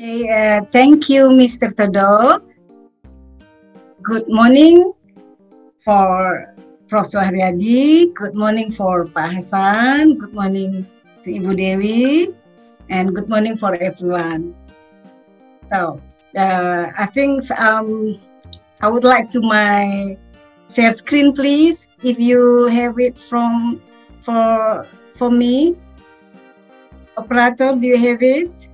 Thank you, Mr. Todo. Good morning for Prof. Suharyadi. Good morning for Pak Hasan. Good morning to Ibu Dewi. And good morning for everyone. So, I think I would like to my share screen, please. If you have it for me. Operator, do you have it?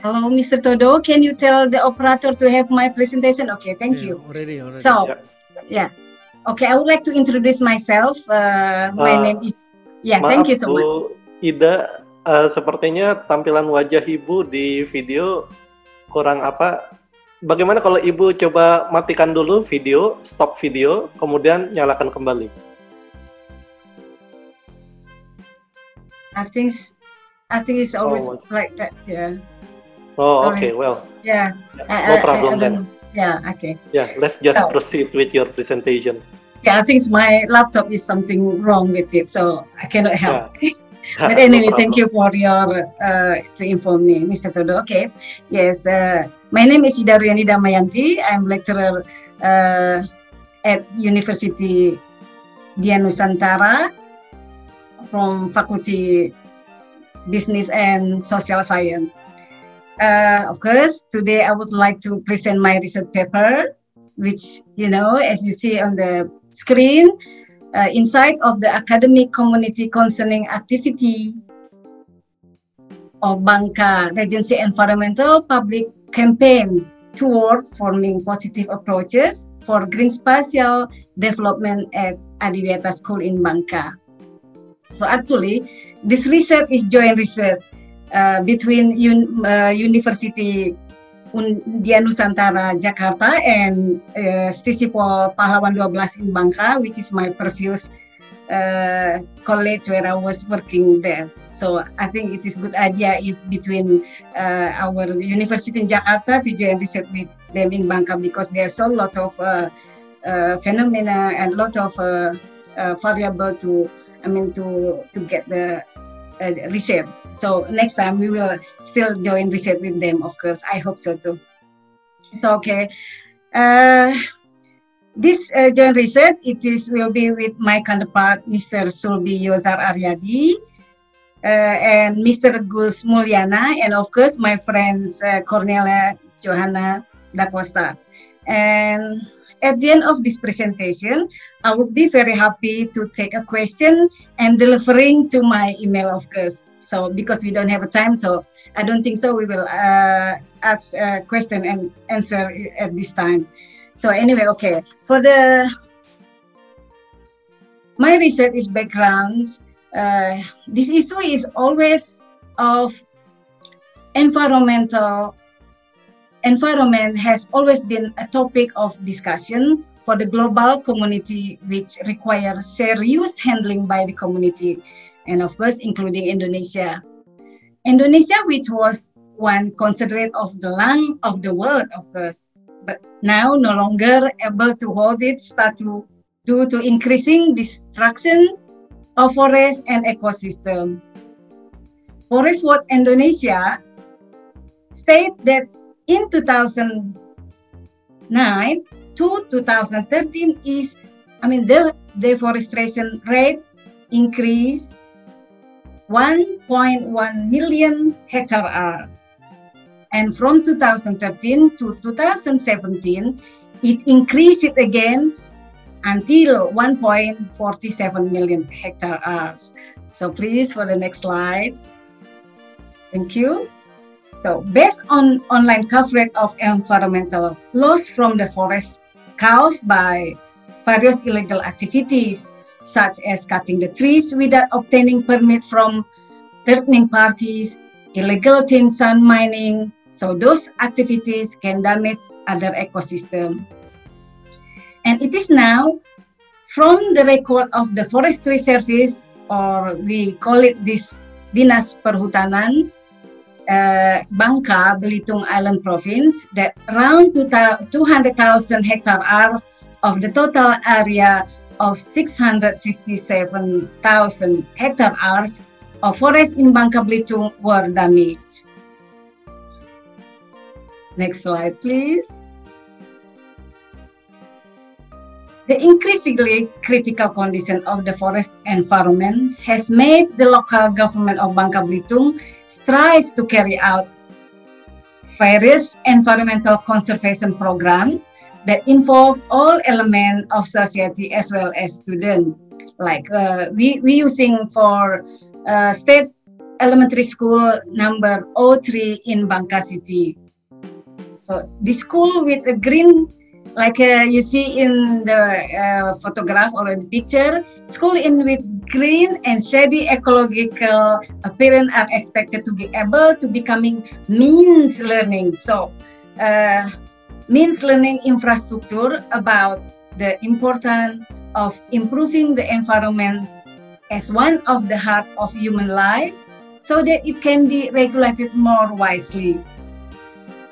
Hello, Mr. Todo. Can you tell the operator to have my presentation? Okay, thank you. Already. So, yeah. Okay, I would like to introduce myself. My name is... Yeah, thank you so much. Bu Ida, sepertinya tampilan wajah Ibu di video kurang apa. Bagaimana kalau Ibu coba matikan dulu video, stop video, kemudian nyalakan kembali? I think it's always like that, yeah. Oh, sorry. Okay, well. Yeah. No problem then. Yeah, okay. Yeah, let's just proceed with your presentation. Yeah, I think my laptop is something wrong with it, so I cannot help. Yeah. But anyway, thank you for your to inform me, Mr. Todo. Okay, yes, my name is Ida Damayanti. I'm lecturer at University Dian Nusantara from Faculty Business and Social Science. Of course, today I would like to present my research paper, which, as you see on the screen, insight of the academic community concerning activity of Bangka Regency Environmental Public Campaign toward forming positive approaches for green spatial development at Adiwiyata School in Bangka. So actually, this research is joint research between University Dian Nusantara Jakarta and Stisipol Pahlawan 12 in Bangka, which is my previous college where I was working there. So I think it is good idea if between our university in Jakarta to join research with them in Bangka, because there's a lot of phenomena and lot of variable to get the research. So next time we will still join research with them, of course. I hope so too. So okay, this joint research will be with my counterpart, Mr. Sulbi Yozar Aryadi, and Mr. Gus Mulyana, and of course my friends Cornelia Johanna Da Costa. And at the end of this presentation, I would be very happy to take a question and delivering to my email, of course. So because we don't have a time, so I don't think so we will ask a question and answer at this time. So anyway, okay. For my research is background. This issue is always of environment has always been a topic of discussion for the global community, which requires serious handling by the community, and of course, including Indonesia. Indonesia, which was one considered of the lung of the world, of course, but now no longer able to hold its status due to increasing destruction of forest and ecosystem. Forest Watch Indonesia state that in 2009 to 2013 the deforestation rate increased 1.1 million hectare. And from 2013 to 2017, it increased it again until 1.47 million hectares. So please, for the next slide. Thank you. So based on online coverage of environmental loss from the forest caused by various illegal activities, such as cutting the trees without obtaining permit from third-party parties, illegal tin sand mining, so those activities can damage other ecosystem. And it is now, from the record of the Forestry Service, or we call it this Dinas Perhutanan, Bangka, Belitung Island Province, that around 200,000 hectares of the total area of 657,000 hectares of forest in Bangka Belitung were damaged. Next slide, please. The increasingly critical condition of the forest environment has made the local government of Bangka Belitung strive to carry out various environmental conservation programs that involve all elements of society as well as students. Like we using for state elementary school number 03 in Bangka City. So the school with a green, like you see in the photograph or in the picture, school in with green and shady ecological appearance are expected to be able to becoming means learning. So means learning infrastructure about the importance of improving the environment as one of the heart of human life so that it can be regulated more wisely.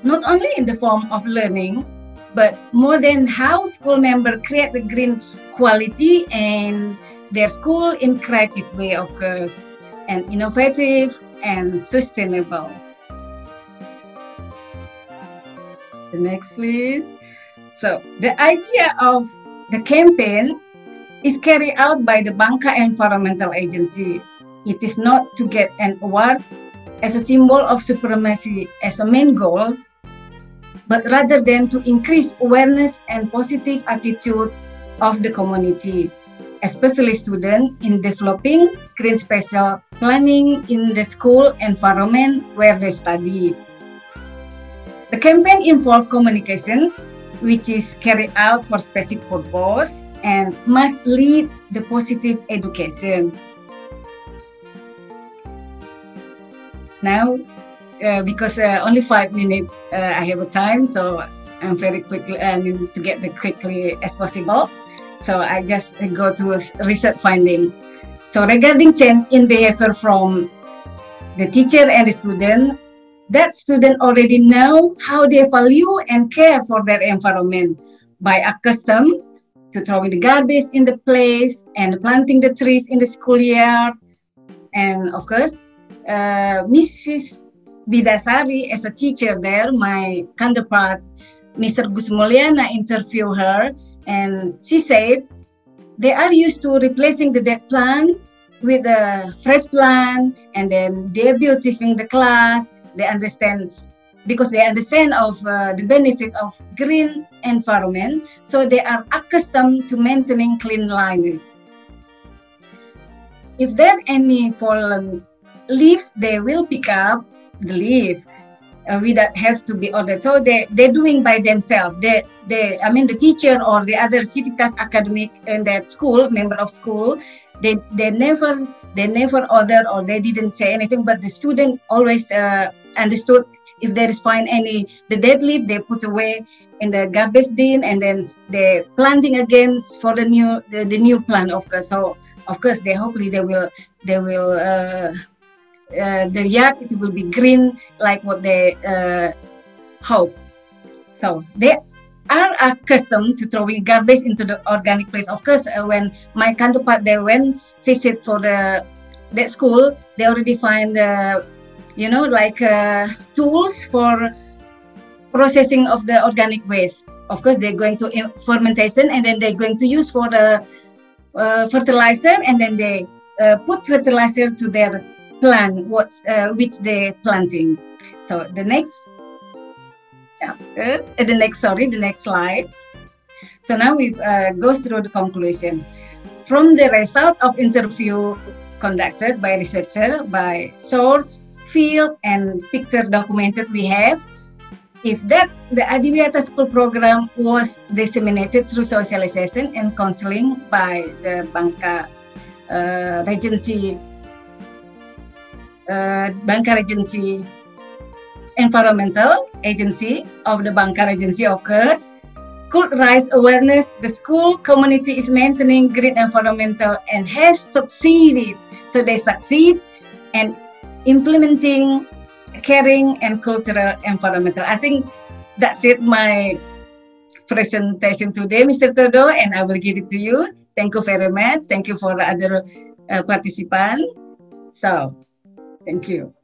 Not only in the form of learning, but more than how school members create the green quality and their school in creative way, of course, and innovative and sustainable. The next, please. So the idea of the campaign is carried out by the Bangka Environmental Agency. It is not to get an award as a symbol of supremacy as a main goal, but rather than to increase awareness and positive attitude of the community, especially students, in developing green spatial planning in the school environment where they study. The campaign involves communication, which is carried out for specific purpose and must lead the positive education. Now, because only 5 minutes I have a time, so I'm very quickly to get the quickly as possible. So I just go to research finding. So regarding change in behavior from the teacher and the student, that student already know how they value and care for their environment by accustomed to throwing the garbage in the place and planting the trees in the schoolyard. And of course, Mrs. Bidasari, as a teacher there, my counterpart, Mr. Gus Mulyana, interviewed her, and she said they are used to replacing the dead plant with a fresh plant, and then they're beautifying the class. They understand, because they understand of the benefit of green environment, so they are accustomed to maintaining cleanliness. If there are any fallen leaves, they will pick up the leaf without have to be ordered. So they're doing by themselves. I mean the teacher or the other civitas academic in that school, member of school, they never ordered or they didn't say anything, but the student always understood if there is find any the dead leaf, they put away in the garbage bin, and then they're planting again for the new plant, of course. So of course hopefully they will the yard, it will be green like what they hope. So they are accustomed to throwing garbage into the organic place. Of course, when my counterpart they went visit for that school, they already find tools for processing of the organic waste. Of course, they're going to fermentation, and then they're going to use for the fertilizer, and then they put fertilizer to their plant which they're planting. So the next chapter, the next slide. So now we go through the conclusion. From the result of interview conducted by researcher, by source, field, and picture documented we have, if that's the Adiwiyata School program was disseminated through socialization and counseling by the Bangka Regency Environmental Agency of the Bangka Regency occurs, could raise awareness the school community is maintaining green environmental and has succeeded. So they succeed and implementing caring and cultural environmental. I think that's it, my presentation today, Mr. Todo, and I will give it to you. Thank you very much. Thank you for the other participant. So, thank you.